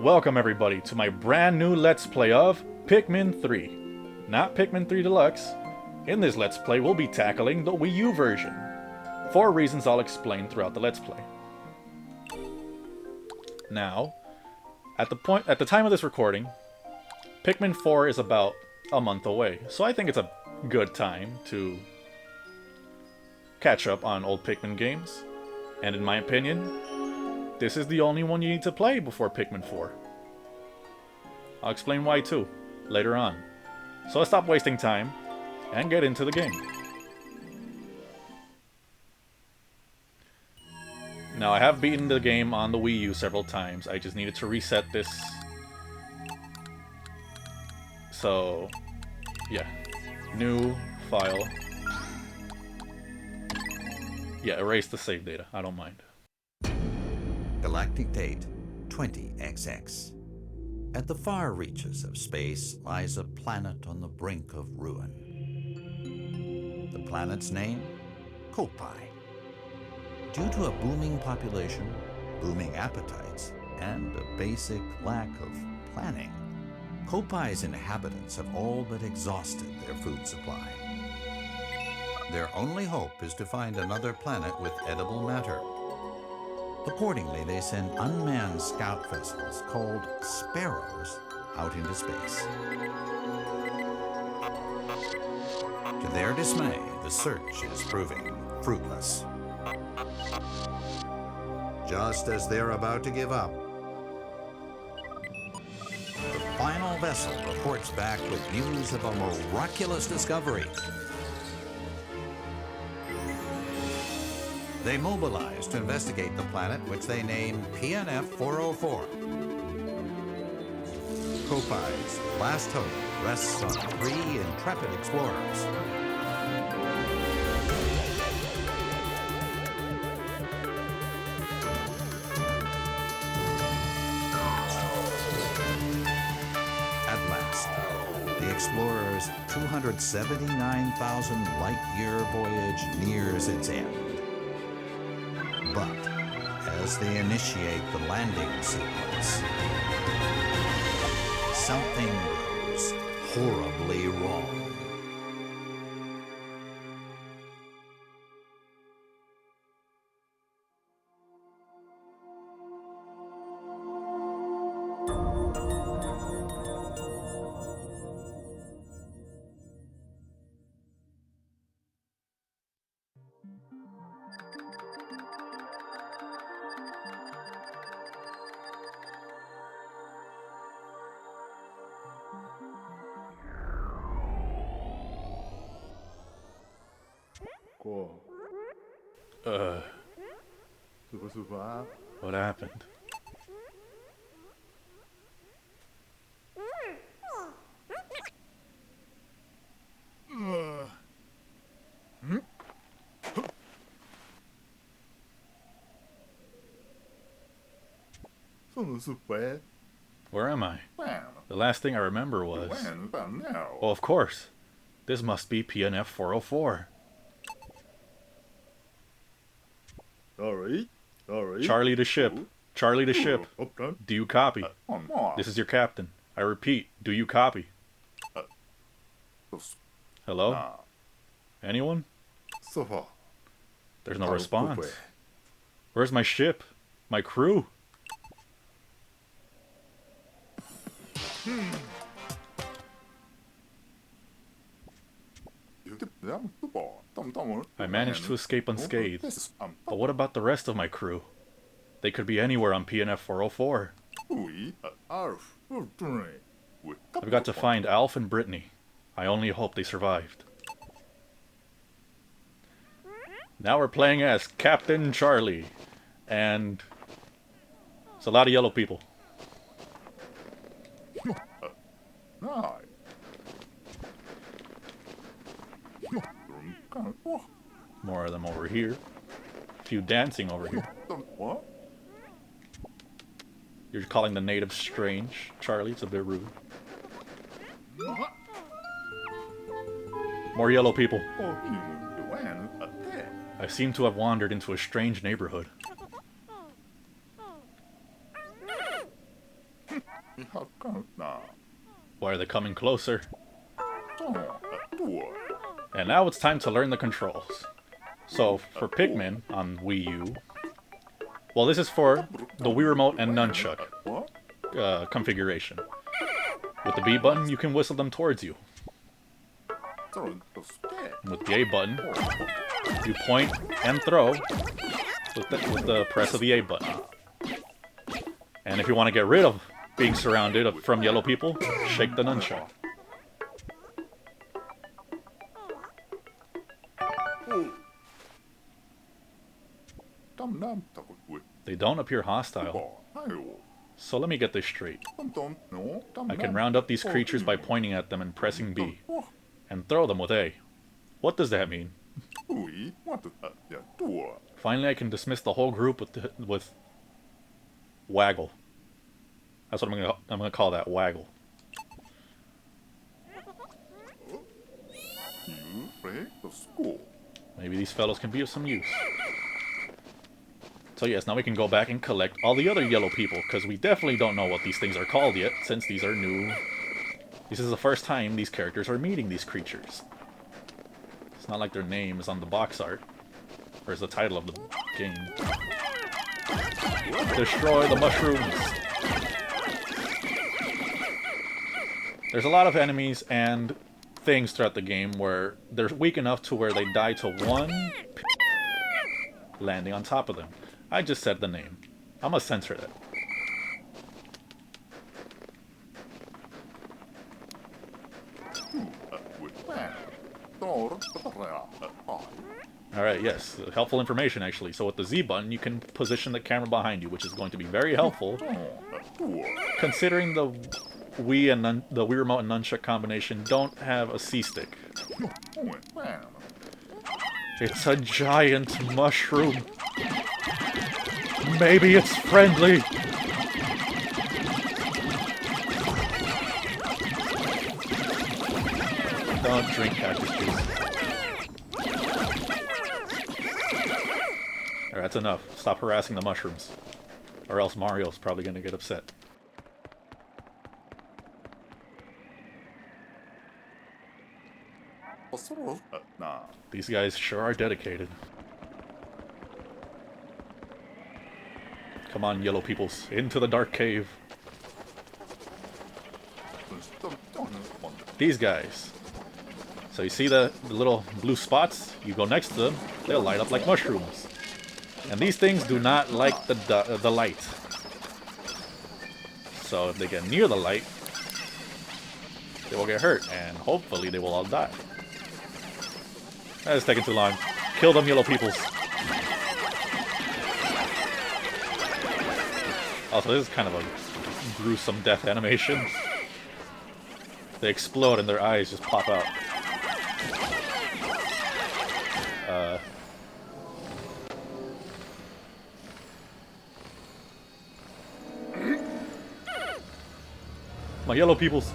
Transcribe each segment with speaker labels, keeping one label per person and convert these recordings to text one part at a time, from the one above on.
Speaker 1: Welcome everybody to my brand new Let's Play of Pikmin 3. Not Pikmin 3 Deluxe. In this Let's Play we'll be tackling the Wii U version. 4 reasons I'll explain throughout the Let's Play. Now, at the time of this recording, Pikmin 4 is about a month away, so I think it's a good time to catch up on old Pikmin games. And in my opinion, this is the only one you need to play before Pikmin 4. I'll explain why too, later on. So let's stop wasting time and get into the game. Now I have beaten the game on the Wii U several times, I just needed to reset this. So, yeah. New file. Yeah, erase the save data, I don't mind.
Speaker 2: Galactic date 20XX. At the far reaches of space lies a planet on the brink of ruin. The planet's name? Kopai. Due to a booming population, booming appetites, and a basic lack of planning, Kopai's inhabitants have all but exhausted their food supply. Their only hope is to find another planet with edible matter. Accordingly, they send unmanned scout vessels called Sparrows out into space. To their dismay, the search is proving fruitless. Just as they're about to give up, the final vessel reports back with news of a miraculous discovery. They mobilize to investigate the planet, which they name PNF 404. Kopai's last hope rests on 3 intrepid explorers. At last, the explorers' 279,000 light-year voyage nears its end. But as they initiate the landing sequence, something goes horribly wrong.
Speaker 1: What happened? Where am I? The last thing I remember was... Oh, of course. This must be PNF 404. Charlie to ship. Charlie to ship. Do you copy? This is your captain. I repeat, do you copy? Hello? Anyone? There's no response. Where's my ship? My crew? I managed to escape unscathed. But what about the rest of my crew? They could be anywhere on PNF 404. I've got to find Alf and Brittany. I only hope they survived. Now we're playing as Captain Charlie. And it's a lot of yellow people. More of them over here. A few dancing over here. You're calling the natives strange, Charlie. It's a bit rude. More yellow people. I seem to have wandered into a strange neighborhood. Why are they coming closer? And now it's time to learn the controls. So, for Pikmin on Wii U... Well, this is for the Wii Remote and Nunchuck configuration. With the B button, you can whistle them towards you. With the A button, you point and throw with the press of the A button. And if you want to get rid of being surrounded from yellow people, shake the nunchuck. They don't appear hostile. So let me get this straight. I can round up these creatures by pointing at them and pressing B. And throw them with A. What does that mean? Finally, I can dismiss the whole group with waggle. That's what I'm gonna call that, waggle. Maybe these fellows can be of some use. So yes, now we can go back and collect all the other yellow people, because we definitely don't know what these things are called yet, since these are new. This is the first time these characters are meeting these creatures. It's not like their name is on the box art, or is the title of the game. Destroy the mushrooms! There's a lot of enemies and things throughout the game where they're weak enough to where they die to one landing on top of them. I just said the name. I'm gonna censor that. Alright, yes. Helpful information, actually. So with the Z button, you can position the camera behind you, which is going to be very helpful. Considering the Wii and the Wii Remote and Nunchuck combination don't have a C-stick. It's a giant mushroom. Maybe it's friendly. Don't drink cactus juice. Alright, that's enough. Stop harassing the mushrooms. Or else Mario's probably gonna get upset. These guys sure are dedicated. Come on, yellow peoples, into the dark cave. These guys. So you see the little blue spots? You go next to them, they'll light up like mushrooms. And these things do not like the light. So if they get near the light, they will get hurt, and hopefully they will all die. That is taking too long. Kill them yellow peoples. Also, this is kind of a gruesome death animation. They explode and their eyes just pop out. My yellow peoples.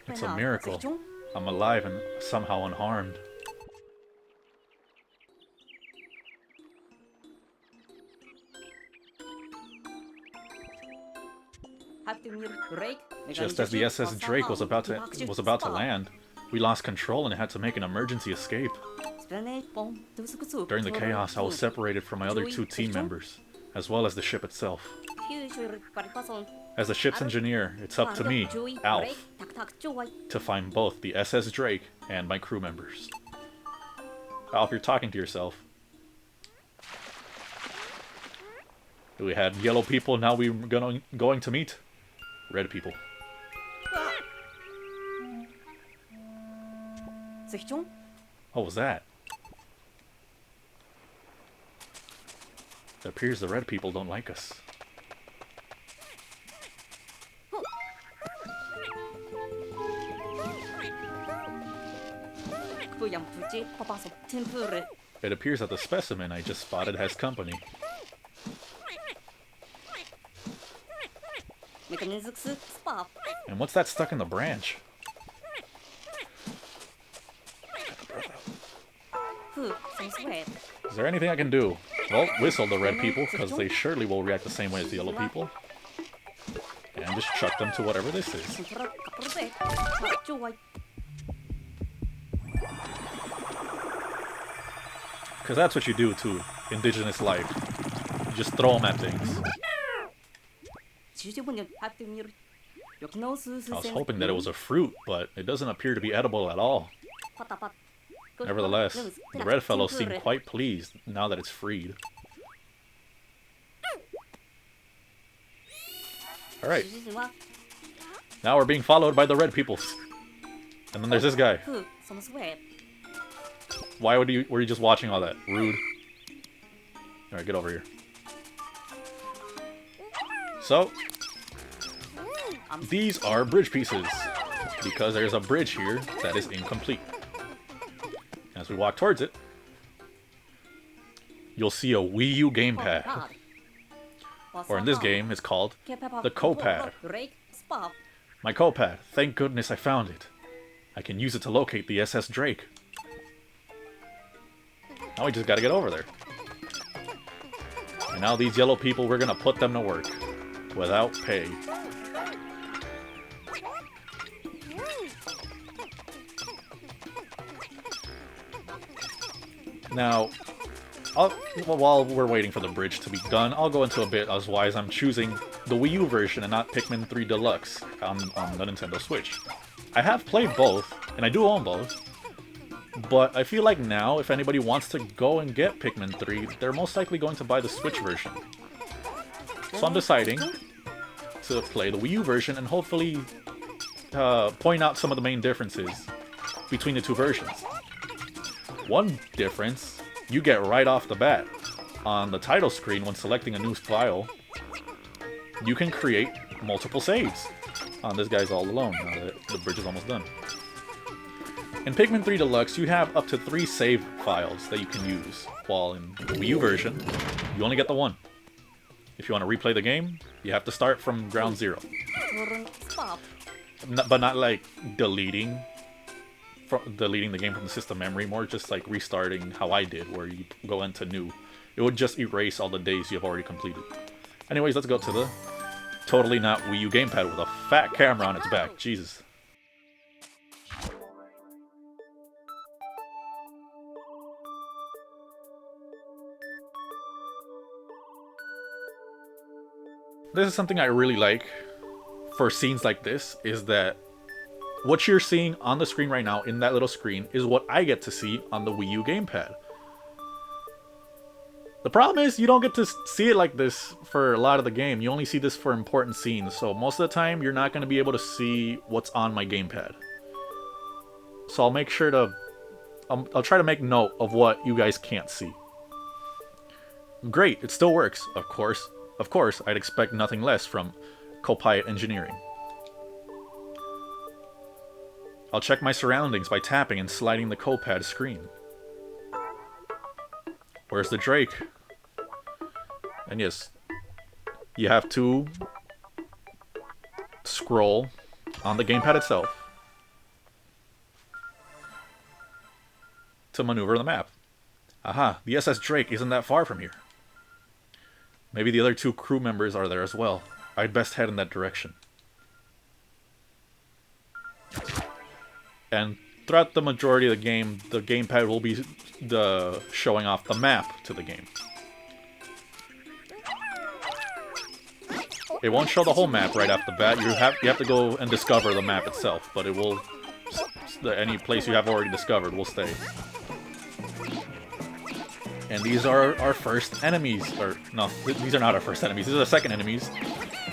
Speaker 1: It's a miracle. I'm alive and somehow unharmed. Just as the SS Drake was about to land, we lost control and had to make an emergency escape. During the chaos, I was separated from my other two team members, as well as the ship itself. As the ship's engineer, it's up to me, Alf, to find both the SS Drake and my crew members. Alf, you're talking to yourself. We had yellow people, now we're going to meet red people. What was that? It appears the red people don't like us. It appears that the specimen I just spotted has company. And what's that stuck in the branch? Is there anything I can do? Well, whistle the red people, because they surely will react the same way as the yellow people. And just chuck them to whatever this is. Because that's what you do to indigenous life. You just throw them at things. I was hoping that it was a fruit, but it doesn't appear to be edible at all. Nevertheless, the red fellows seem quite pleased now that it's freed. Alright. Now we're being followed by the red peoples. And then there's this guy. Why were you just watching all that? Rude. Alright, get over here. So, these are bridge pieces, because there's a bridge here that is incomplete. As we walk towards it, you'll see a wiiu gamepad. Or in this game, it's called the co-pad. My co-pad. Thank goodness I found it. I can use it to locate the SS Drake. Now we just gotta get over there. And now these yellow people, we're gonna put them to work. Without pay. Now, while we're waiting for the bridge to be done, I'll go into a bit as why I'm choosing the Wii U version and not Pikmin 3 Deluxe on the Nintendo Switch. I have played both, and I do own both, but I feel like now, if anybody wants to go and get Pikmin 3, they're most likely going to buy the Switch version. So I'm deciding to play the Wii U version and hopefully point out some of the main differences between the two versions. One difference you get right off the bat. On the title screen, when selecting a new file, you can create multiple saves. This guy's all alone now that the bridge is almost done. In Pikmin 3 Deluxe, you have up to 3 save files that you can use, while in the Wii U version, you only get the one. If you want to replay the game, you have to start from ground zero. But not like deleting the game from the system memory, more just like restarting how I did, where you go into new. It would just erase all the days you have already completed. Anyways, let's go to the totally not Wii U gamepad with a fat camera on its back. Jesus. This is something I really like for scenes like this, is that what you're seeing on the screen right now, in that little screen, is what I get to see on the Wii U gamepad. The problem is, you don't get to see it like this for a lot of the game. You only see this for important scenes, so most of the time, you're not going to be able to see what's on my gamepad. So I'll make sure to... I'll try to make note of what you guys can't see. Great, it still works, of course. Of course, I'd expect nothing less from Copilot Engineering. I'll check my surroundings by tapping and sliding the Copad screen. Where's the Drake? And yes, you have to scroll on the gamepad itself to maneuver the map. Aha, the SS Drake isn't that far from here. Maybe the other 2 crew members are there as well. I'd best head in that direction. And throughout the majority of the game, the gamepad will be showing off the map to the game. It won't show the whole map right off the bat. You have to go and discover the map itself, but it will... any place you have already discovered will stay. And these are our first enemies. Or, no, these are not our first enemies. These are the second enemies.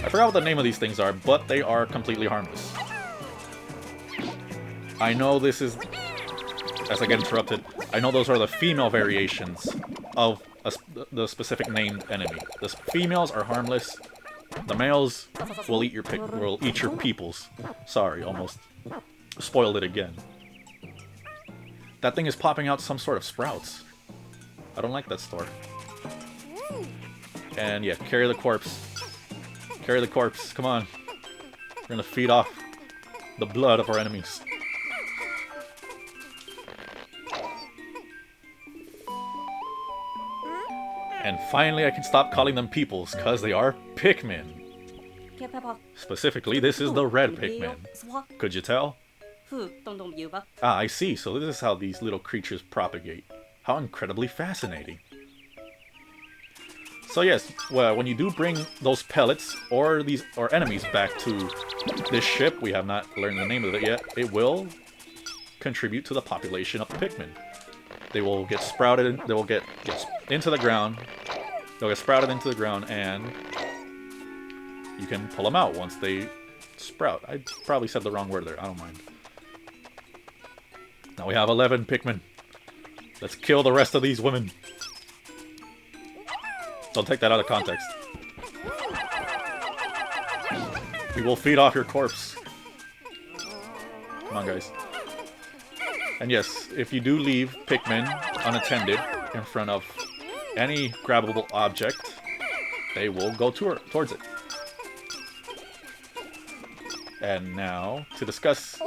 Speaker 1: I forgot what the name of these things are, but they are completely harmless. I know this is as I get interrupted, I know those are the female variations of the specific named enemy. The females are harmless. The males will eat your peoples. Sorry, almost spoiled it again. That thing is popping out some sort of sprouts. I don't like that store. And yeah, carry the corpse. Carry the corpse. Come on. We're gonna feed off the blood of our enemies. And finally I can stop calling them peoples, because they are Pikmin. Specifically, this is the red Pikmin. Could you tell? Ah, I see. So this is how these little creatures propagate. How incredibly fascinating. So yes, well, when you do bring those pellets or enemies back to this ship, we have not learned the name of it yet, it will contribute to the population of Pikmin. They will get sprouted, they will get into the ground, they'll get sprouted into the ground, and you can pull them out once they sprout. I probably said the wrong word there, I don't mind. Now we have 11 Pikmin. Let's kill the rest of these women. Don't take that out of context. We will feed off your corpse. Come on, guys. And yes, if you do leave Pikmin unattended in front of any grabbable object, they will go towards it. And now, to discuss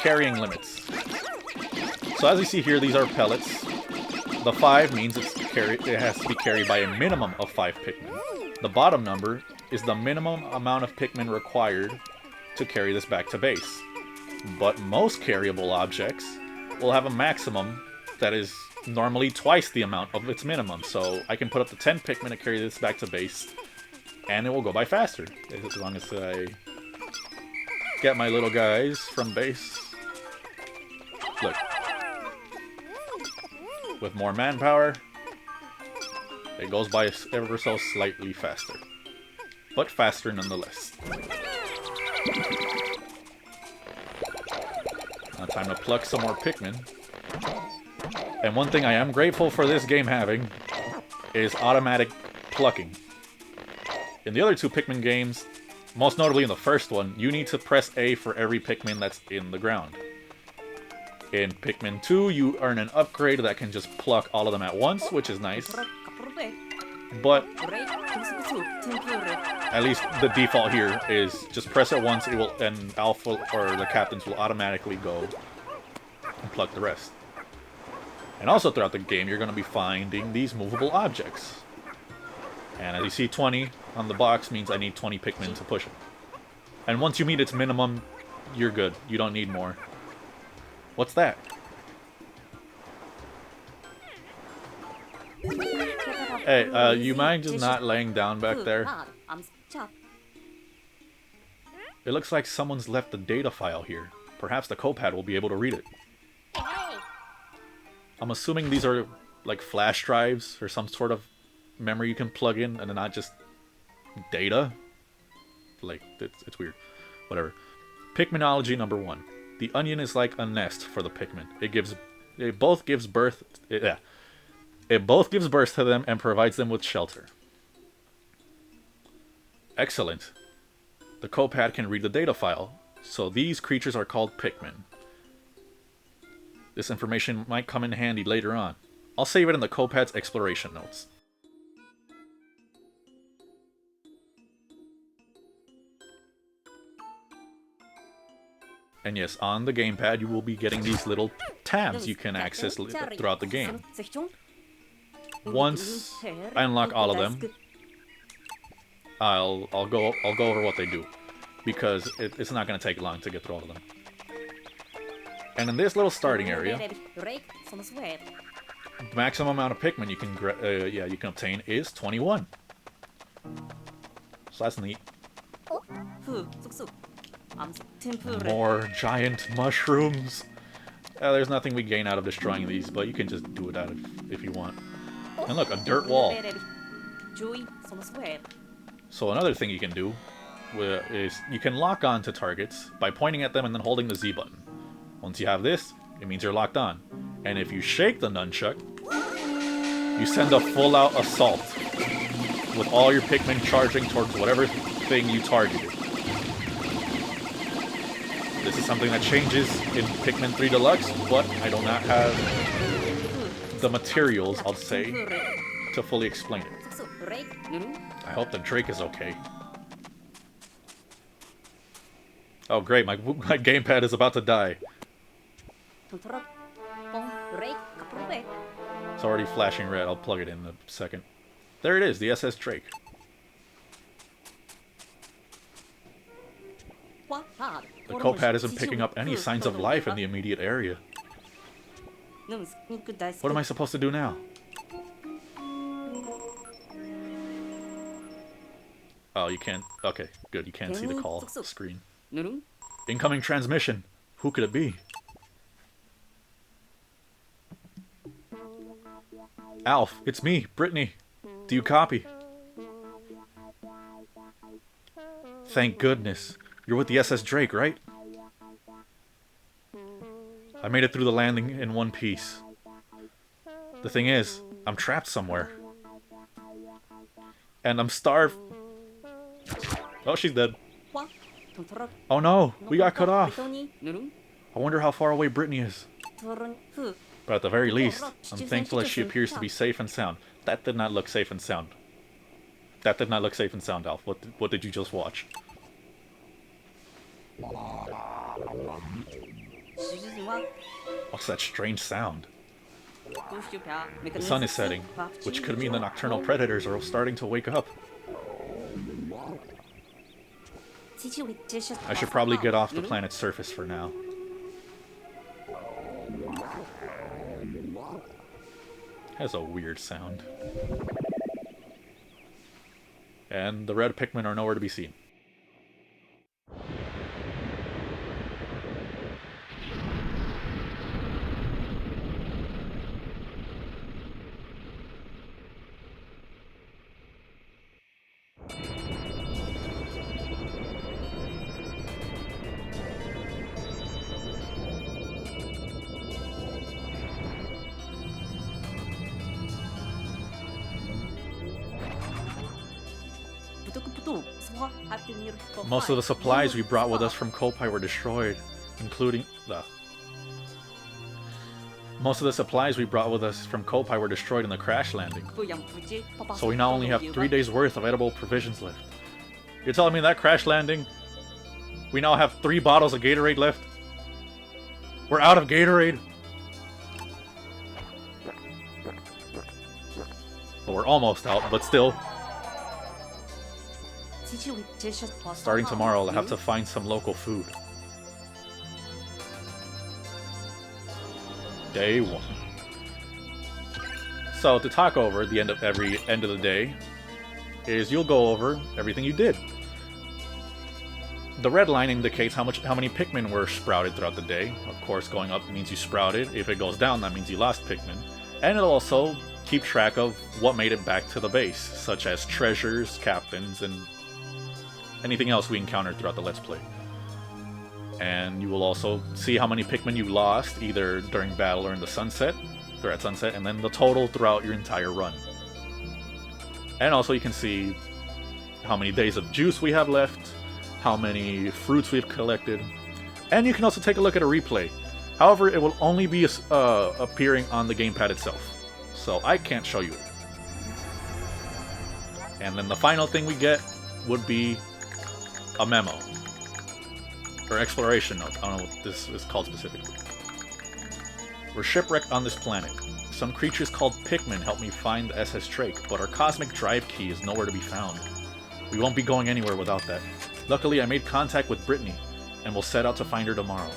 Speaker 1: carrying limits. So as you see here, these are pellets. The 5 means it has to be carried by a minimum of 5 Pikmin. The bottom number is the minimum amount of Pikmin required to carry this back to base. But most carryable objects will have a maximum that is normally twice the amount of its minimum. So I can put up to 10 Pikmin to carry this back to base, and it will go by faster, as long as I get my little guys from base. Look. With more manpower, it goes by ever so slightly faster. But faster nonetheless. Now time to pluck some more Pikmin. And one thing I am grateful for this game having is automatic plucking. In the other 2 Pikmin games, most notably in the first one, you need to press A for every Pikmin that's in the ground. In Pikmin 2, you earn an upgrade that can just pluck all of them at once, which is nice. But at least the default here is just press it once, and Alpha or the captains will automatically go and pluck the rest. And also throughout the game, you're going to be finding these movable objects. And as you see, 20 on the box means I need 20 Pikmin to push it. And once you meet its minimum, you're good. You don't need more. What's that? Hey, you mind just not laying down back there? It looks like someone's left the data file here. Perhaps the Copad will be able to read it. I'm assuming these are like flash drives or some sort of memory you can plug in and not just data. Like, it's weird. Whatever. Pikminology number 1. The onion is like a nest for the Pikmin. It both gives birth to them and provides them with shelter. Excellent. The Copad can read the data file, so these creatures are called Pikmin. This information might come in handy later on. I'll save it in the Copad's exploration notes. And yes, on the gamepad you will be getting these little tabs you can access throughout the game. Once I unlock all of them, I'll go over what they do, because it's not going to take long to get through all of them. And in this little starting area, maximum amount of Pikmin you can obtain is 21. So that's neat. More giant mushrooms. There's nothing we gain out of destroying these, but you can just do it out if you want. And look, a dirt wall. So another thing you can do is you can lock on to targets by pointing at them and then holding the Z button. Once you have this, it means you're locked on. And if you shake the nunchuck, you send a full-out assault with all your Pikmin charging towards whatever thing you targeted. This is something that changes in Pikmin 3 Deluxe, but I do not have the materials, I'll say, to fully explain it. I hope the Drake is okay. Oh great, my gamepad is about to die. It's already flashing red, I'll plug it in a second. There it is, the SS Drake. The co-pad isn't picking up any signs of life in the immediate area. What am I supposed to do now? Oh, you can't... Okay, good, you can't see the call screen. Incoming transmission. Who could it be? Alf, it's me, Brittany. Do you copy? Thank goodness. You're with the SS Drake, right? I made it through the landing in one piece. The thing is, I'm trapped somewhere. And I'm starved. Oh, she's dead. Oh no, we got cut off. I wonder how far away Brittany is. But at the very least, I'm thankful that she appears to be safe and sound. That did not look safe and sound. That did not look safe and sound, Alf. What did you just watch? What's that strange sound? The sun is setting, which could mean the nocturnal predators are starting to wake up. I should probably get off the planet's surface for now. Has a weird sound. And the red Pikmin are nowhere to be seen. Most of the supplies we brought with us from Kopai were destroyed, including the... Most of the supplies we brought with us from Kopai were destroyed in the crash landing. So we now only have 3 days worth of edible provisions left. You're telling me that crash landing, we now have 3 bottles of Gatorade left? We're out of Gatorade? Well, we're almost out, but still. Starting tomorrow, I'll have to find some local food. Day 1. So to talk over the end of every end of the day is you'll go over everything you did. The red line indicates how many Pikmin were sprouted throughout the day. Of course, going up means you sprouted. If it goes down, that means you lost Pikmin. And it'll also keep track of what made it back to the base, such as treasures, captains, and anything else we encountered throughout the Let's Play. And you will also see how many Pikmin you lost, either during battle or in the sunset, or at sunset, and then the total throughout your entire run. And also you can see how many days of juice we have left, how many fruits we've collected, and you can also take a look at a replay. However, it will only be appearing on the gamepad itself, so I can't show you it. And then the final thing we get would be a memo. Or exploration note. I don't know what this is called specifically. We're shipwrecked on this planet. Some creatures called Pikmin helped me find the SS Drake, but our cosmic drive key is nowhere to be found. We won't be going anywhere without that. Luckily, I made contact with Brittany, and will set out to find her tomorrow.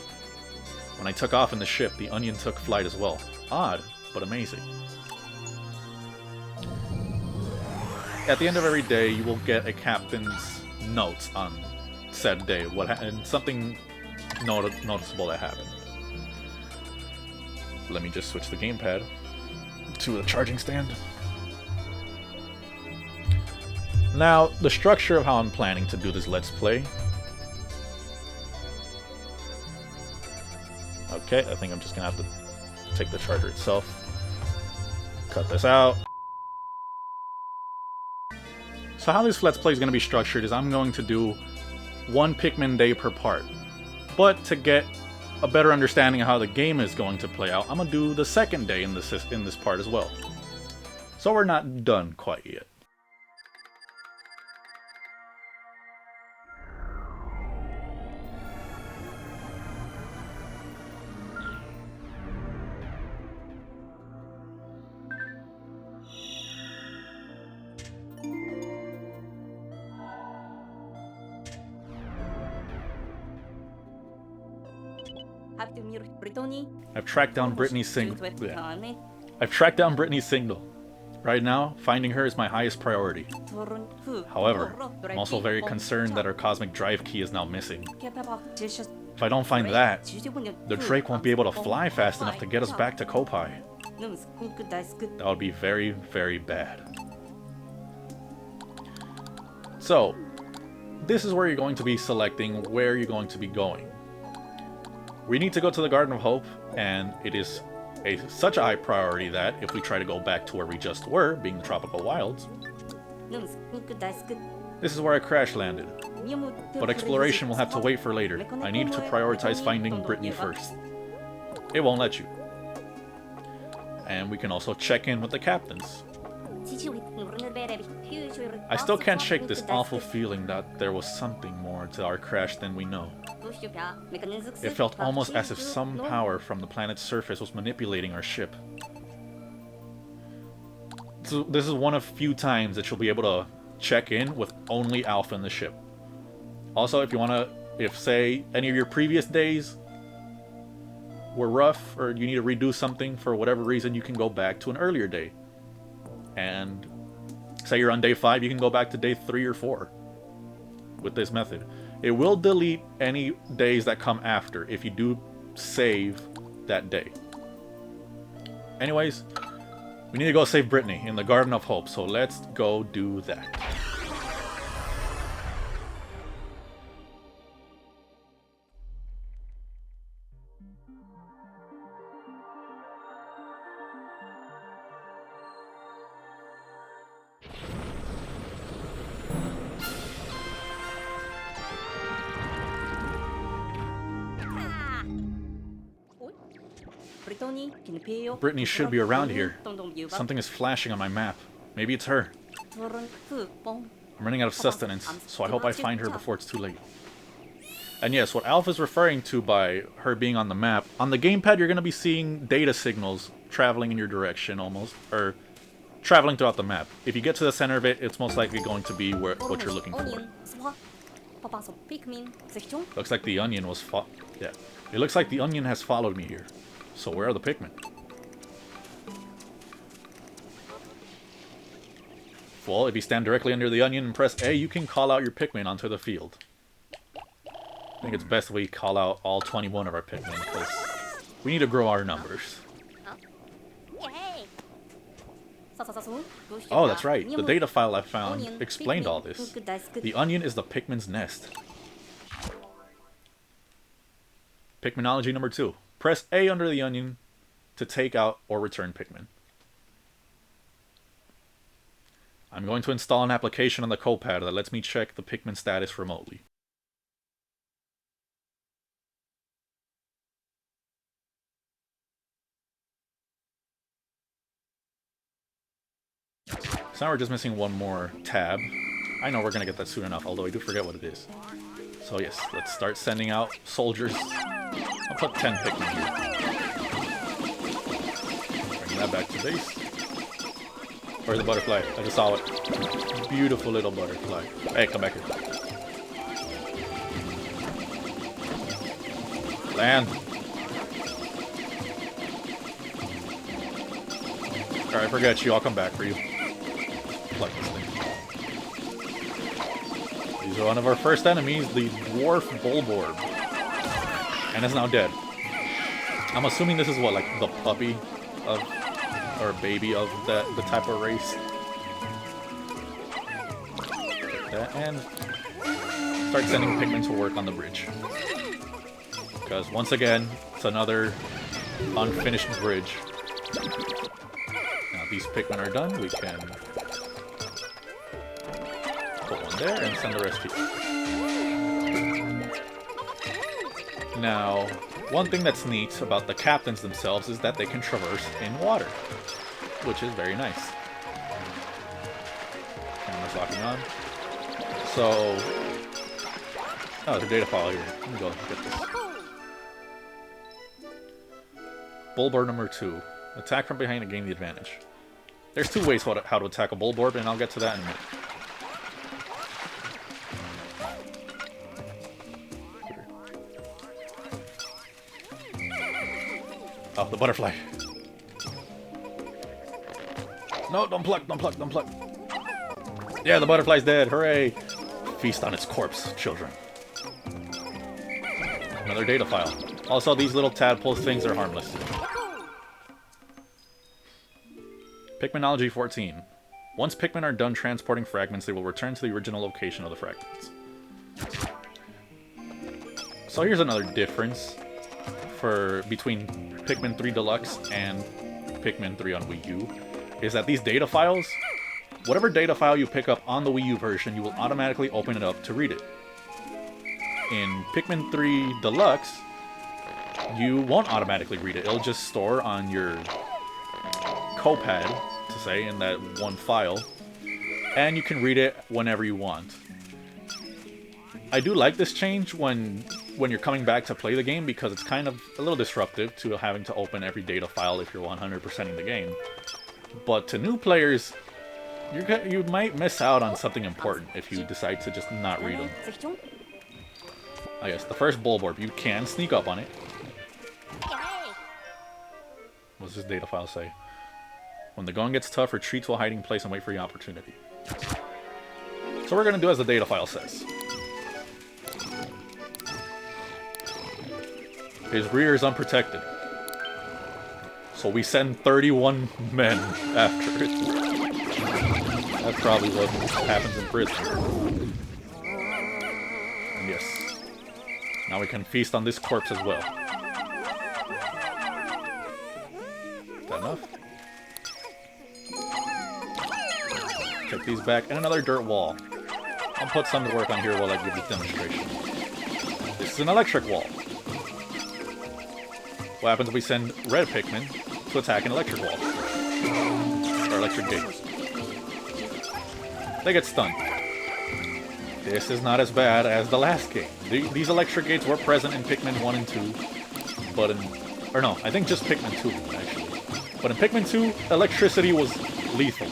Speaker 1: When I took off in the ship, the Onion took flight as well. Odd, but amazing. At the end of every day, you will get a captain's notes on said day, and something noticeable that happened. Let me just switch the gamepad to the charging stand. Now, the structure of how I'm planning to do this Let's Play. Okay, I think I'm just gonna have to take the charger itself. Cut this out. So how this Let's Play is going to be structured is I'm going to do one Pikmin day per part. But to get a better understanding of how the game is going to play out, I'm going to do the second day in this part as well. So we're not done quite yet. I've tracked down Brittany's signal. I've tracked down Brittany's signal. Right now, finding her is my highest priority. However, I'm also very concerned that her cosmic drive key is now missing. If I don't find that, the Drake won't be able to fly fast enough to get us back to Kopai. That would be very, very bad. So, this is where you're going to be selecting where you're going to be going. We need to go to the Garden of Hope, and it is such a high priority that if we try to go back to where we just were, being the Tropical Wilds, this is where I crash landed. But exploration will have to wait for later. I need to prioritize finding Brittany first. It won't let you. And we can also check in with the captains. I still can't shake this awful feeling that there was something more to our crash than we know. It felt almost as if some power from the planet's surface was manipulating our ship. So this is one of few times that you'll be able to check in with only Alpha in the ship. Also, if say any of your previous days were rough or you need to redo something for whatever reason, you can go back to an earlier day. And say you're on day 5, you can go back to day 3 or 4 with this method. It will delete any days that come after if you do save that day. Anyways, we need to go save Brittany in the Garden of Hope, so let's go do that. Brittany should be around here. Something is flashing on my map. Maybe it's her. I'm running out of sustenance, so I hope I find her before it's too late. And yes, what Alpha's referring to by her being on the map, on the gamepad you're going to be seeing data signals traveling in your direction almost, or traveling throughout the map. If you get to the center of it, it's most likely going to be what you're looking for. Looks like the onion was it looks like the onion has followed me here. So where are the Pikmin? Well, if you stand directly under the onion and press A, you can call out your Pikmin onto the field. I think it's best we call out all 21 of our Pikmin, because we need to grow our numbers. Oh, that's right. The data file I found explained all this. The onion is the Pikmin's nest. Pikminology number 2. Press A under the onion to take out or return Pikmin. I'm going to install an application on the Kopad that lets me check the Pikmin status remotely. So now we're just missing one more tab. I know we're going to get that soon enough, although I do forget what it is. So yes, let's start sending out soldiers. I'll put 10 Pikmin here. Bring that back to base. Where's the butterfly? I just saw it. Beautiful little butterfly. Hey, come back here. Land. Alright, forget you. I'll come back for you. Like this thing. These are one of our first enemies, the dwarf Bulborb. And it's now dead. I'm assuming this is what, like the puppy of, or baby of the type of race. Take that and start sending Pikmin to work on the bridge. Because once again, it's another unfinished bridge. Now these Pikmin are done, we can put one there and send the rest here. Now, one thing that's neat about the captains themselves is that they can traverse in water, which is very nice. Camera's locking on. So, oh, the data file here. Let me go get this. Bulborb number 2. Attack from behind to gain the advantage. There's two ways how to attack a Bulborb, and I'll get to that in a minute. Oh, the butterfly. No, don't pluck, don't pluck, don't pluck. Yeah, the butterfly's dead. Hooray. Feast on its corpse, children. Another data file. Also, these little tadpole things are harmless. Pikminology 14. Once Pikmin are done transporting fragments, they will return to the original location of the fragments. So here's another difference between Pikmin 3 Deluxe and Pikmin 3 on Wii U, is that these data files, whatever data file you pick up on the Wii U version, you will automatically open it up to read it. In Pikmin 3 Deluxe, you won't automatically read it. It'll just store on your copad, to say, in that one file, and you can read it whenever you want. I do like this change when you're coming back to play the game, because it's kind of a little disruptive to having to open every data file if you're 100%ing the game. But to new players, you might miss out on something important if you decide to just not read them. I guess the first Bulborb, you can sneak up on it. What does this data file say? When the going gets tough, retreat to a hiding place and wait for your opportunity. So we're going to do as the data file says. His rear is unprotected. So we send 31 men after it. That's probably what happens in prison. And yes. Now we can feast on this corpse as well. Is that enough? Take these back. And another dirt wall. I'll put some to work on here while I give this demonstration. This is an electric wall. What happens if we send red Pikmin to attack an electric wall? Or electric gates. They get stunned. This is not as bad as the last game. These electric gates were present in Pikmin 1 and 2, but or no, I think just Pikmin 2, actually. But in Pikmin 2, electricity was lethal.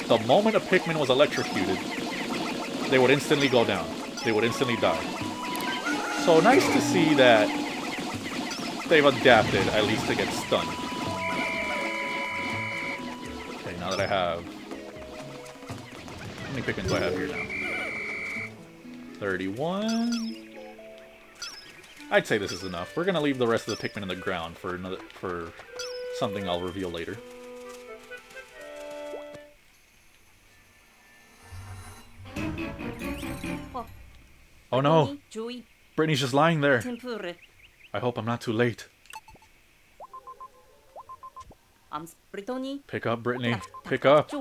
Speaker 1: The moment a Pikmin was electrocuted, they would instantly go down. They would instantly die. So nice to see that they've adapted, at least to get stunned. Okay, now that I have... How many Pikmin do I have here now? 31... I'd say this is enough. We're gonna leave the rest of the Pikmin in the ground for something I'll reveal later. Oh no! Brittany's just lying there. I hope I'm not too late. Pick up, Brittany. Pick up.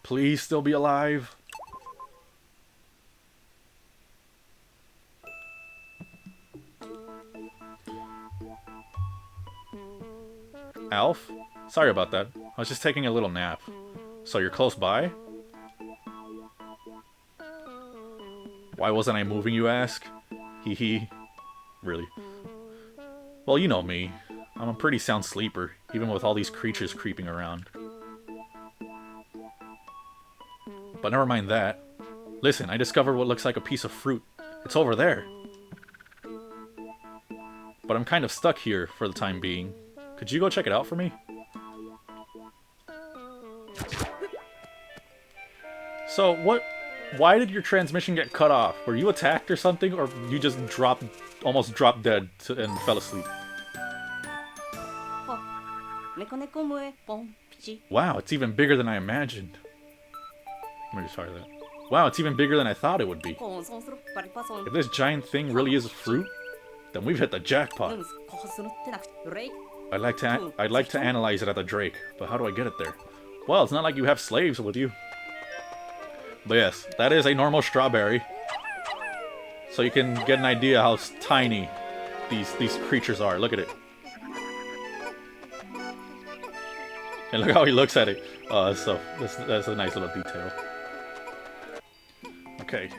Speaker 1: Please still be alive. Alf? Sorry about that. I was just taking a little nap. So you're close by? Why wasn't I moving, you ask? Hee hee. Really? Well, you know me. I'm a pretty sound sleeper, even with all these creatures creeping around. But never mind that. Listen, I discovered what looks like a piece of fruit. It's over there. But I'm kind of stuck here for the time being. Could you go check it out for me? So, why did your transmission get cut off? Were you attacked or something, or you just almost dropped dead and fell asleep? Wow, it's even bigger than I imagined. Let me just try that. Wow, it's even bigger than I thought it would be. If this giant thing really is a fruit, Then we've hit the jackpot. I'd like to analyze it at the Drake, but how do I get it there? Well, it's not like you have slaves with you. But yes, that is a normal strawberry. So you can get an idea how tiny these creatures are. Look at it. And look how he looks at it. Oh, that's a nice little detail. Okay,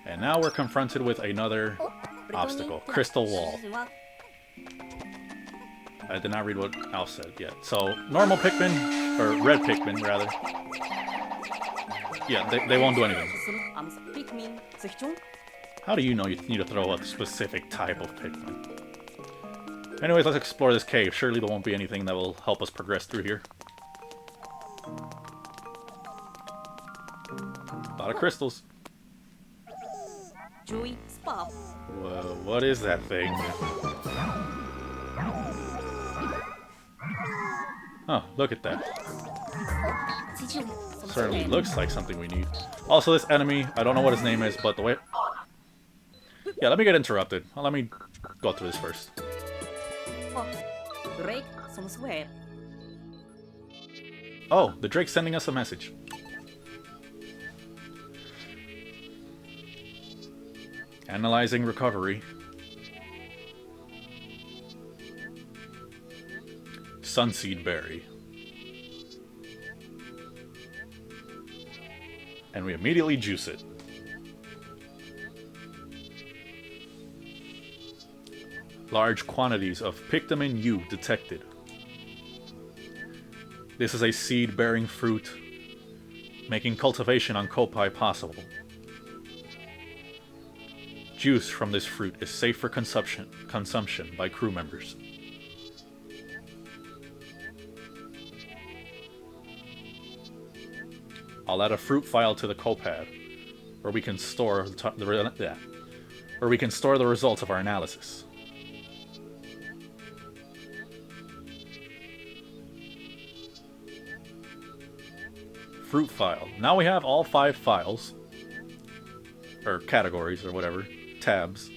Speaker 1: and now we're confronted with another obstacle. Crystal wall. I did not read what Alf said yet. So, normal Pikmin, or red Pikmin, rather. Yeah, they won't do anything. How do you know you need to throw a specific type of Pikmin? Anyways, let's explore this cave. Surely there won't be anything that will help us progress through here. A lot of crystals. Whoa, what is that thing? Oh, look at that. Certainly looks like something we need. Also, this enemy, I don't know what his name is, but the way... Yeah, let me get interrupted. Well, let me go through this first. Oh, the Drake's sending us a message. Analyzing recovery. Sunseed berry. And we immediately juice it. Large quantities of Pikmin wiiu detected. This is a seed-bearing fruit, making cultivation on Kopai possible. Juice from this fruit is safe for consumption by crew members. I'll add a fruit file to the Kopad, where we can store the results of our analysis. Fruit file. Now we have all 5 files, or categories, or whatever, tabs.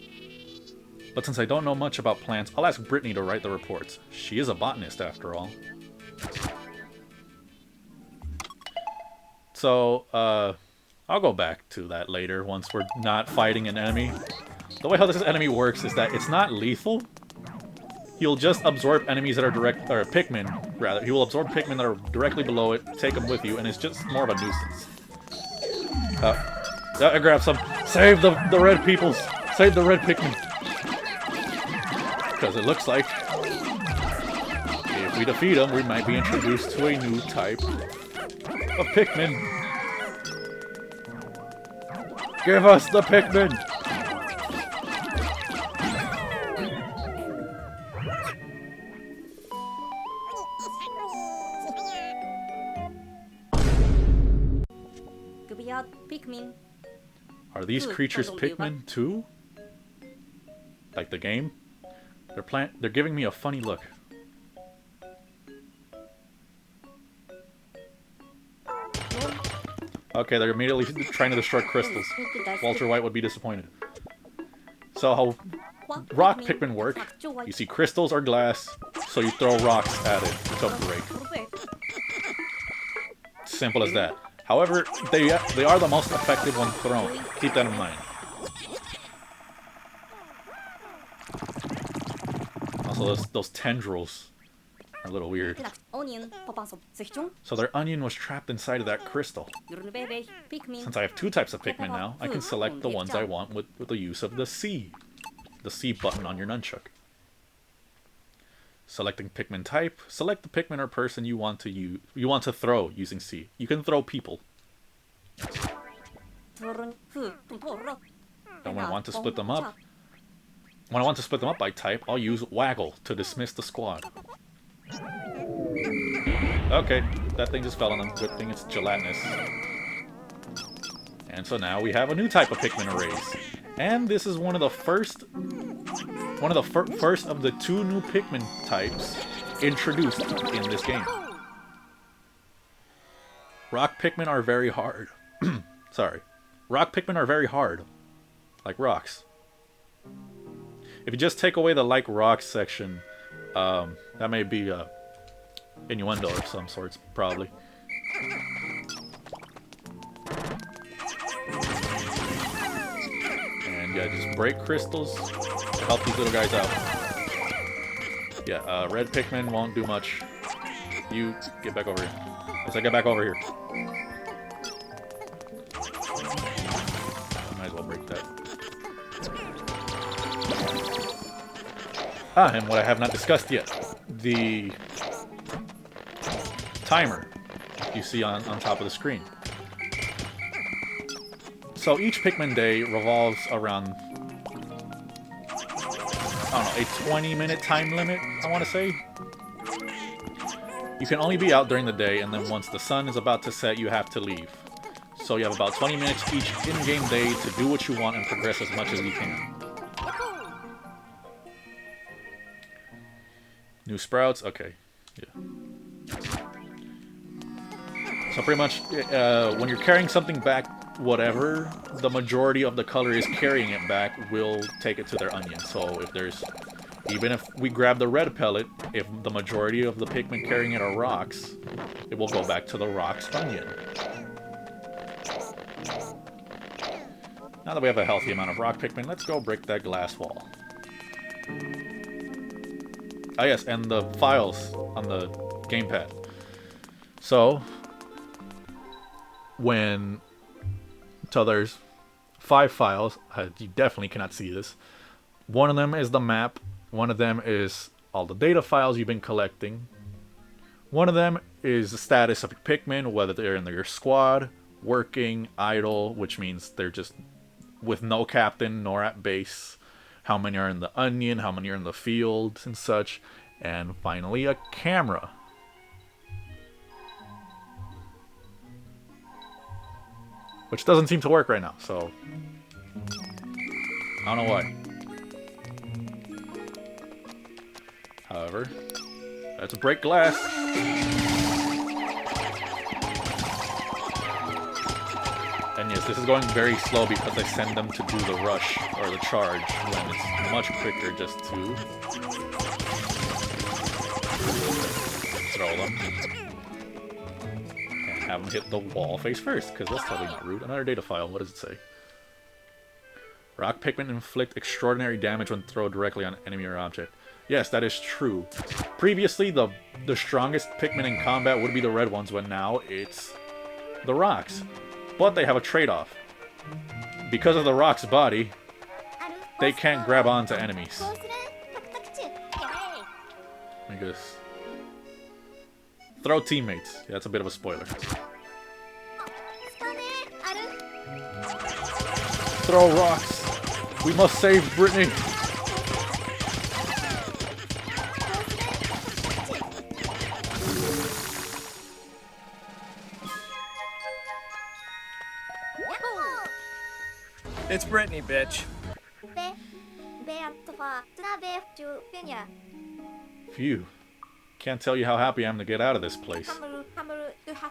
Speaker 1: But since I don't know much about plants, I'll ask Brittany to write the reports. She is a botanist, after all. So, I'll go back to that later, once we're not fighting an enemy. The way how this enemy works is that it's not lethal. He'll just absorb enemies that are or Pikmin, rather. He will absorb Pikmin that are directly below it, take them with you, and it's just more of a nuisance. I grabbed some. Save the red peoples! Save the red Pikmin! Because it looks like if we defeat them, we might be introduced to a new type of Pikmin. Give us the Pikmin! Are these creatures Pikmin too? Like the game? They're giving me a funny look. Okay, they're immediately trying to destroy crystals. Walter White would be disappointed. So how rock Pikmin work, you see crystals or glass, so you throw rocks at it to break. Simple as that. However, they are the most effective when thrown. Keep that in mind. Also, those tendrils are a little weird. So their onion was trapped inside of that crystal. Since I have 2 types of Pikmin now, I can select the ones I want with the use of the C button on your nunchuck. Selecting Pikmin type. Select the Pikmin or person you want to throw using C. You can throw people. And when I want to split them up, by type, I'll use Waggle to dismiss the squad. Okay, that thing just fell on them. Good thing it's gelatinous. And so now we have a new type of Pikmin arrays. And this is one of the first of the 2 new Pikmin types introduced in this game. Rock Pikmin are very hard. Sorry. Rock Pikmin are very hard. Like rocks. If you just take away the like rocks section, that may be a innuendo of some sorts, probably. And yeah, just break crystals to help these little guys out. Yeah, red Pikmin won't do much. You get back over here. Let's get back over here. Might as well break that. Ah, and what I have not discussed yet. The timer you see on top of the screen. So each Pikmin day revolves around, I don't know, a 20-minute time limit, I want to say. You can only be out during the day, and then once the sun is about to set, you have to leave. So you have about 20 minutes each in-game day to do what you want and progress as much as you can. New sprouts? Okay. Yeah. So pretty much, when you're carrying something back, whatever the majority of the color is carrying it back will take it to their onion. So if there's... Even if we grab the red pellet, if the majority of the Pikmin carrying it are rocks, it will go back to the rocks onion. Now that we have a healthy amount of rock Pikmin, let's go break that glass wall. Ah yes, and the files on the gamepad. So, so there's 5 files. You definitely cannot see this. One of them is the map. One of them is all the data files you've been collecting. One of them is the status of your Pikmin, whether they're in your squad, working, idle, which means they're just with no captain nor at base. How many are in the onion, how many are in the field, and such. And finally, a camera. Which doesn't seem to work right now, so... I don't know why. However, let's break glass. And yes, this is going very slow because I send them to do the rush or the charge when it's much quicker just to throw them and have them hit the wall face first, because that's totally not rude. Another data file. What does it say? Rock Pikmin inflict extraordinary damage when thrown directly on enemy or object. Yes, that is true. Previously, the strongest Pikmin in combat would be the red ones, when now it's the rocks. But they have a trade-off. Because of the rock's body, they can't grab onto enemies. I guess. Throw teammates. Yeah, that's a bit of a spoiler. Throw rocks. We must save Brittany.
Speaker 3: It's Brittany, bitch.
Speaker 1: Phew. Can't tell you how happy I am to get out of this place.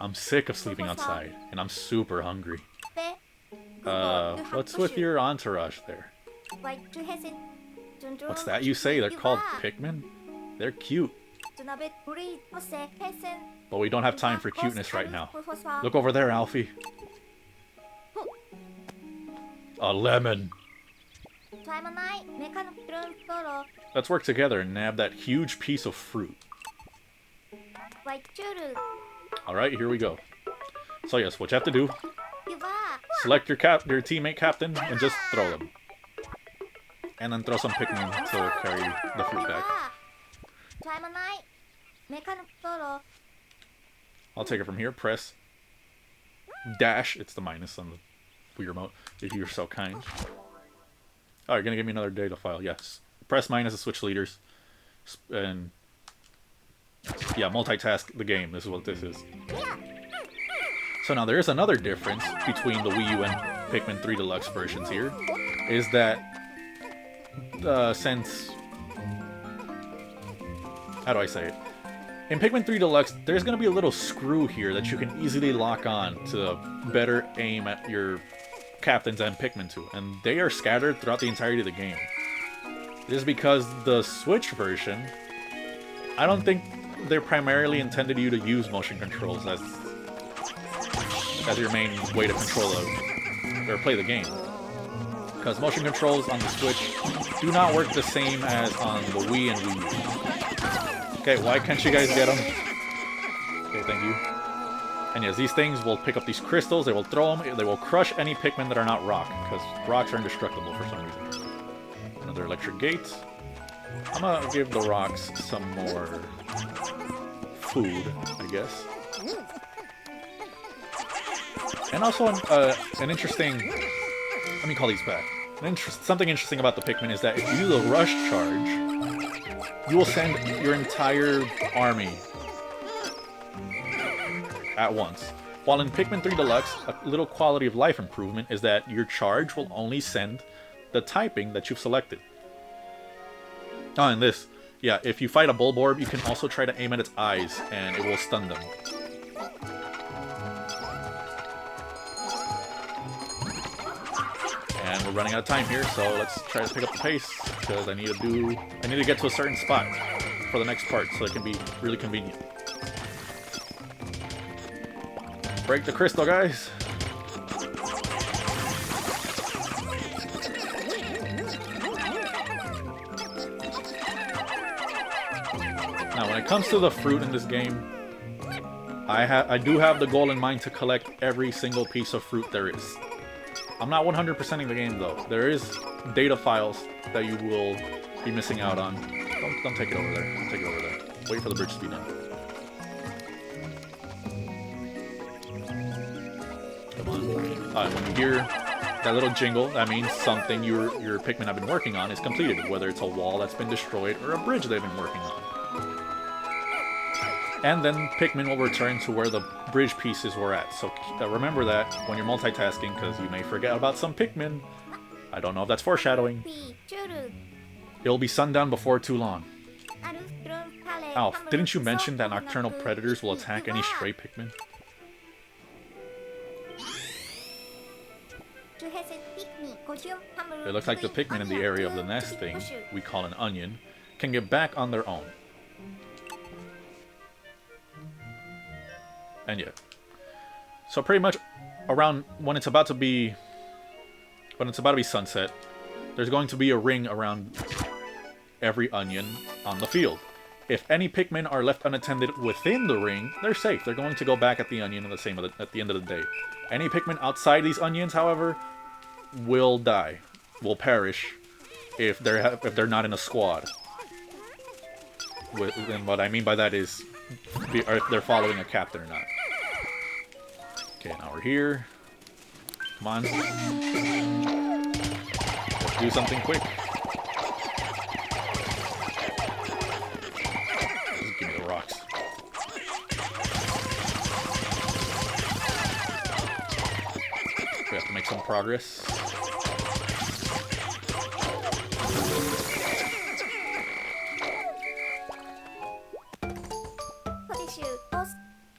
Speaker 1: I'm sick of sleeping outside, and I'm super hungry. What's with your entourage there? What's that you say? They're called Pikmin? They're cute. But we don't have time for cuteness right now. Look over there, Alfie. A lemon. Let's work together and nab that huge piece of fruit. Alright, here we go. So yes, what you have to do, select your teammate captain and just throw them. And then throw some Pikmin to carry the fruit back. I'll take it from here. Press dash. It's the minus on the Wii remote, if you're so kind. Oh, you're gonna give me another data file. Yes. Press minus to switch leaders. And yeah, multitask the game. This is what this is. So now there is another difference between the Wii U and Pikmin 3 Deluxe versions here. Is that since... How do I say it? In Pikmin 3 Deluxe, there's going to be a little screw here that you can easily lock on to better aim at your captains and Pikmin to. And they are scattered throughout the entirety of the game. Just because the Switch version, I don't think they're primarily intended you to use motion controls as your main way to control or play the game. Because motion controls on the Switch do not work the same as on the Wii and Wii U. Okay, why can't you guys get them? Okay, thank you. And yes, these things will pick up these crystals, they will throw them, they will crush any Pikmin that are not rock, because rocks are indestructible for some reason. Another electric gate. I'm gonna give the rocks some more food, I guess. And also an interesting... Let me call these back. Something interesting about the Pikmin is that if you do the rush charge, you will send your entire army at once. While in Pikmin 3 Deluxe, a little quality of life improvement is that your charge will only send the typing that you've selected. Oh, and this. Yeah, if you fight a Bulborb, you can also try to aim at its eyes, and it will stun them. And we're running out of time here, so let's try to pick up the pace, because I need to get to a certain spot for the next part, so it can be really convenient. Break the crystal, guys! Now, when it comes to the fruit in this game, I do have the goal in mind to collect every single piece of fruit there is. I'm not 100%ing the game, though. There is data files that you will be missing out on. Don't take it over there. Don't take it over there. Wait for the bridge to be done. Come on. And when you hear that little jingle, that means something your Pikmin have been working on is completed, whether it's a wall that's been destroyed or a bridge they've been working on. And then Pikmin will return to where the bridge pieces were at. So remember that when you're multitasking, because you may forget about some Pikmin. I don't know if that's foreshadowing. It'll be sundown before too long. Alf, didn't you mention that nocturnal predators will attack any stray Pikmin? It looks like the Pikmin in the area of the nest thing, we call an onion, can get back on their own. And yeah. So pretty much around when it's about to be sunset, there's going to be a ring around every onion on the field. If any Pikmin are left unattended within the ring, they're safe. They're going to go back at the onion at the end of the day. Any Pikmin outside these onions, however, will die, will perish if they're not in a squad. And what I mean by that is if they're following a captain or not. Okay, now we're here. Come on. Let's do something quick. Just give me the rocks. We have to make some progress.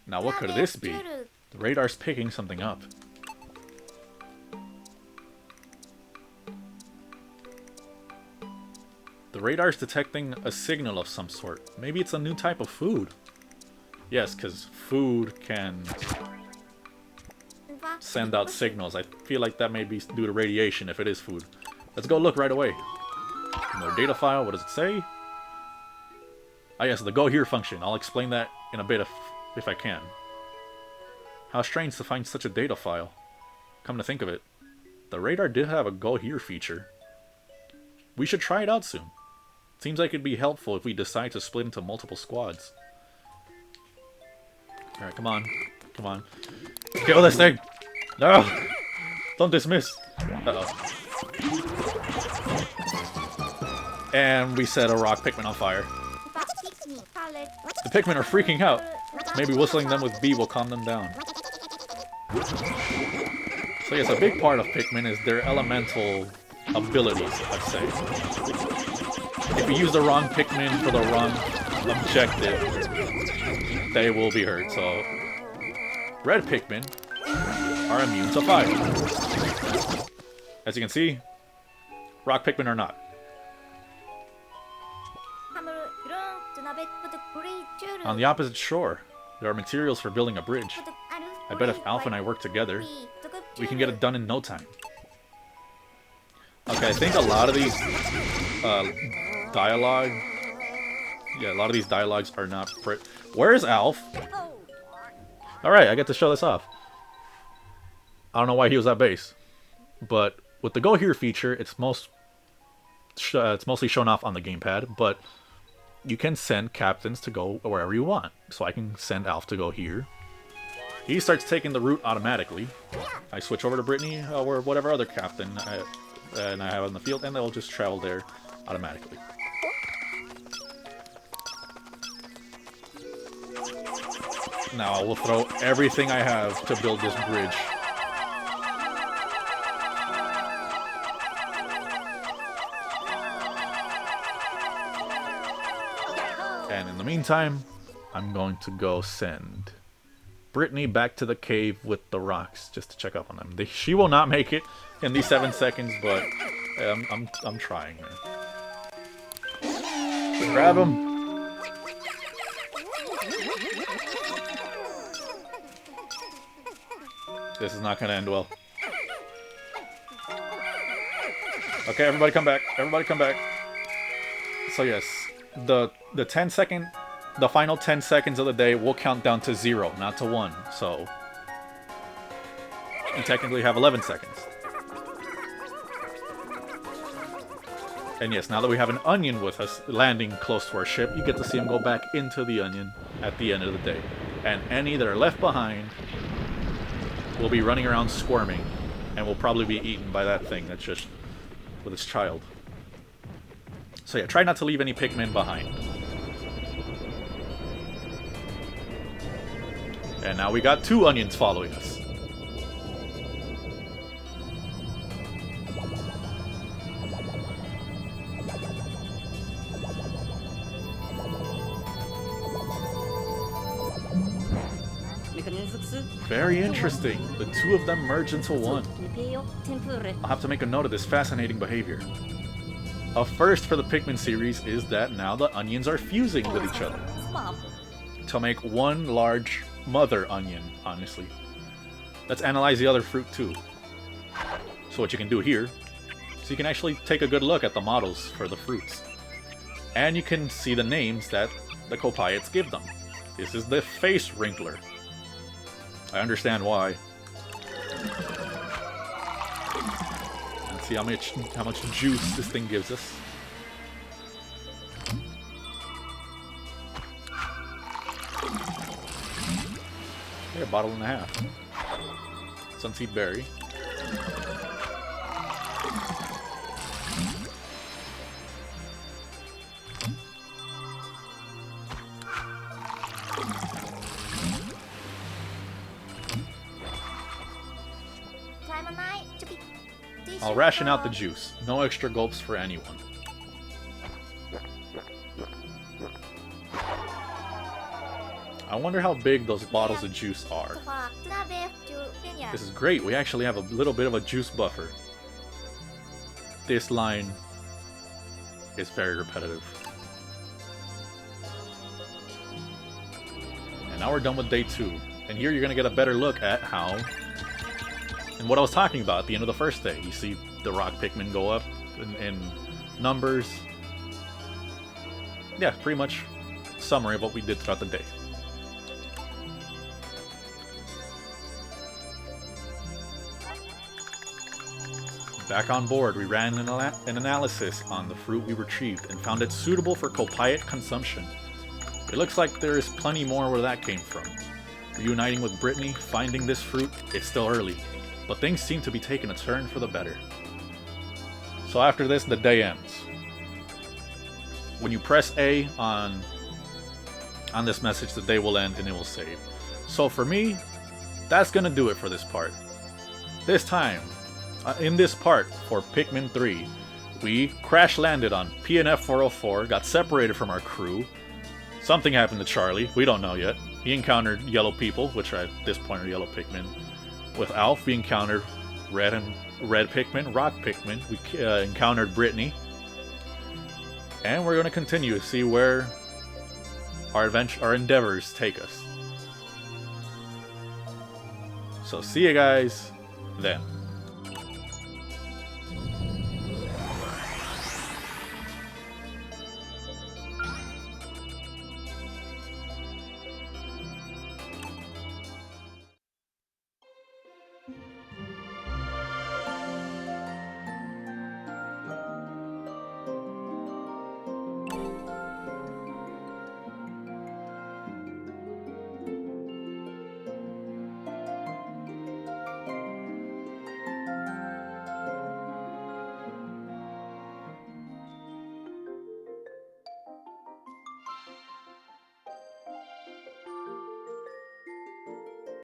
Speaker 1: Now what could this be? The radar's picking something up. The radar's detecting a signal of some sort. Maybe it's a new type of food. Yes, because food can send out signals. I feel like that may be due to radiation if it is food. Let's go look right away. Another data file. What does it say? Ah, yes, the go here function. I'll explain that in a bit if I can. How strange to find such a data file. Come to think of it, the radar did have a go here feature. We should try it out soon. Seems like it'd be helpful if we decide to split into multiple squads. Alright, come on. Come on. Kill this thing! No! Don't dismiss! Uh-oh. And we set a rock Pikmin on fire. The Pikmin are freaking out. Maybe whistling them with B will calm them down. So yes, a big part of Pikmin is their elemental abilities, I'd say. If you use the wrong Pikmin for the wrong objective, they will be hurt. So, red Pikmin are immune to fire. As you can see, rock Pikmin are not. On the opposite shore, there are materials for building a bridge. I bet if Alf and I work together, we can get it done in no time. Okay, I think a lot of these dialogue... Yeah, a lot of these dialogues are not... Where's Alf? Alright, I get to show this off. I don't know why he was at base. But with the Go Here feature, it's mostly shown off on the gamepad, but you can send captains to go wherever you want. So I can send Alf to go here. He starts taking the route automatically. I switch over to Brittany or whatever other captain I have on the field, and they'll just travel there automatically. Now I will throw everything I have to build this bridge. And in the meantime, I'm going to go send Brittany back to the cave with the rocks just to check up on them. She will not make it in these 7 seconds, but I'm trying, man. Grab him. This is not going to end well. Okay, everybody come back. Everybody come back. So yes, the final 10 seconds of the day will count down to 0, not to 1. So you technically have 11 seconds. And yes, now that we have an onion with us landing close to our ship, you get to see him go back into the onion at the end of the day. And any that are left behind will be running around squirming and will probably be eaten by that thing that's just with its child. So yeah, try not to leave any Pikmin behind. And now we got 2 onions following us. Very interesting. The 2 of them merge into 1. I'll have to make a note of this fascinating behavior. A first for the Pikmin series is that now the onions are fusing with each other to make one large mother onion, honestly. Let's analyze the other fruit too. So what you can do here, so you can actually take a good look at the models for the fruits. And you can see the names that the Copiates give them. This is the face wrinkler. I understand why. Let's see how much juice this thing gives us. Yeah, a bottle and a half. Sunseed berry. I'll ration out the juice. No extra gulps for anyone. I wonder how big those bottles of juice are. This is great. We actually have a little bit of a juice buffer. This line is very repetitive. And now we're done with day 2. And here you're going to get a better look at how... And what I was talking about at the end of the first day. You see the rock Pikmin go up in numbers. Yeah, pretty much summary of what we did throughout the day. Back on board, we ran an analysis on the fruit we retrieved and found it suitable for Copiate consumption. It looks like there is plenty more where that came from. Reuniting with Brittany, finding this fruit, it's still early. But things seem to be taking a turn for the better. So after this, the day ends. When you press A on this message, the day will end and it will save. So for me, that's gonna do it for this part. This time, in this part for Pikmin 3, we crash landed on PNF 404, got separated from our crew. Something happened to Charlie, we don't know yet. He encountered yellow people, which at this point are yellow Pikmin. With Alf, we encountered red Pikmin, rock Pikmin. We encountered Brittany. And we're going to continue to see where our endeavors take us. So see you guys then.